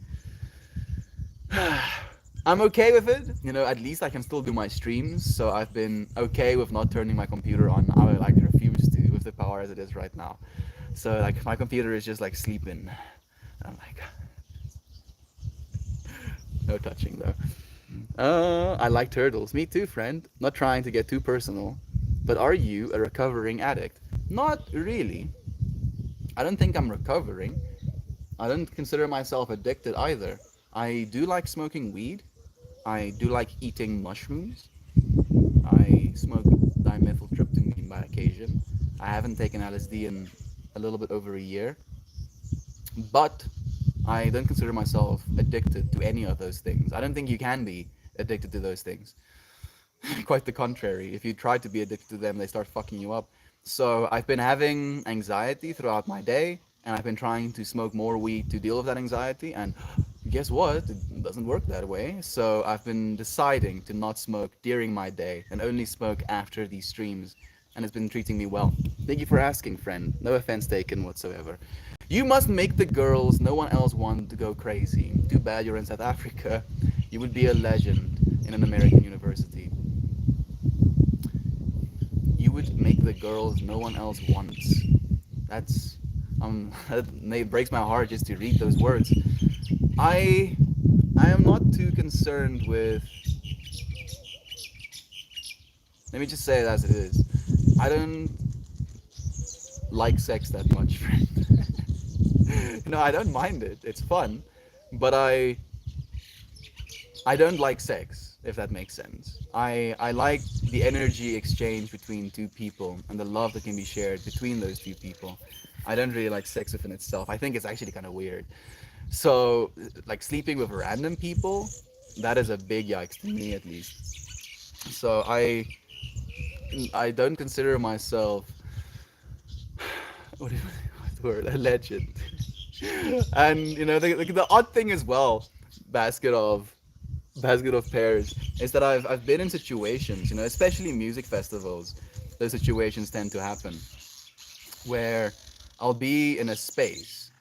I'm okay with it. At least I can still do my streams. So I've been okay with not turning my computer on. I would like refuse to with the power as it is right now. So like my computer is just like sleeping. I'm like, no touching though. I like turtles. Me too, friend. Not trying to get too personal. But are you a recovering addict? Not really. I don't think I'm recovering. I don't consider myself addicted either. I do like smoking weed. I do like eating mushrooms. I smoke dimethyltryptamine by occasion. I haven't taken LSD in a little bit over a year. But I don't consider myself addicted to any of those things. I don't think you can be addicted to those things. Quite the contrary. If you try to be addicted to them, they start fucking you up. So I've been having anxiety throughout my day, and I've been trying to smoke more weed to deal with that anxiety. And guess what? It doesn't work that way. So I've been deciding to not smoke during my day and only smoke after these streams. And it's been treating me well. Thank you for asking, friend. No offense taken whatsoever. You must make the girls no one else want to go crazy. Too bad you're in South Africa. You would be a legend in an American university. You would make the girls no one else wants. That's it breaks my heart just to read those words. I I am not too concerned with. Let me just say it as it is. I don't like sex that much, friend. I don't mind it. It's fun, but I don't like sex, if that makes sense. I like the energy exchange between two people and the love that can be shared between those two people. I don't really like sex within itself. I think it's actually kind of weird. So, like sleeping with random people, that is a big yikes to me at least. So I don't consider myself what's the word, a legend. And the odd thing as well, basket of basket of pears, is that I've been in situations, especially music festivals. Those situations tend to happen where I'll be in a space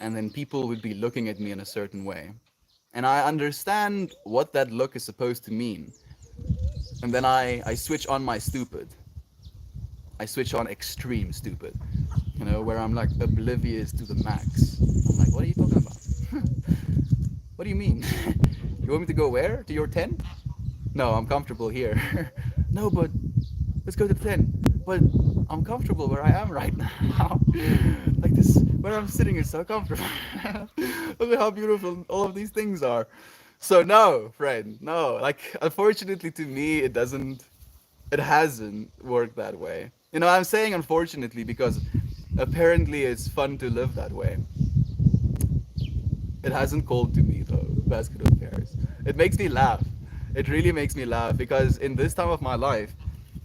and then people would be looking at me in a certain way. And I understand what that look is supposed to mean. And then I switch on my stupid. I switch on extreme stupid. Where I'm like oblivious to the max. I'm like, what are you talking about? What do you mean? You want me to go where? To your tent? No, I'm comfortable here. No, but let's go to the tent. But I'm comfortable where I am right now. Like this, where I'm sitting is so comfortable. Look at how beautiful all of these things are. So no, friend, no. Like unfortunately to me, it hasn't worked that way. I'm saying unfortunately because apparently it's fun to live that way. It hasn't called to me though, basket of pears. It makes me laugh. It really makes me laugh because in this time of my life,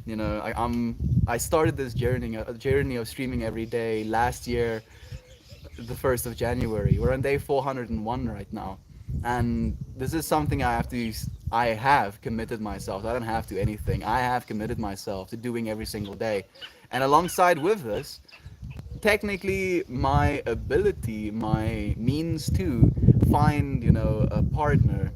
I started this journey of streaming every day last year, the 1st of January. We're on day 401 right now. And this is something I have committed myself. I don't have to anything. I have committed myself to doing every single day. And alongside with this, technically my ability, my means to find, a partner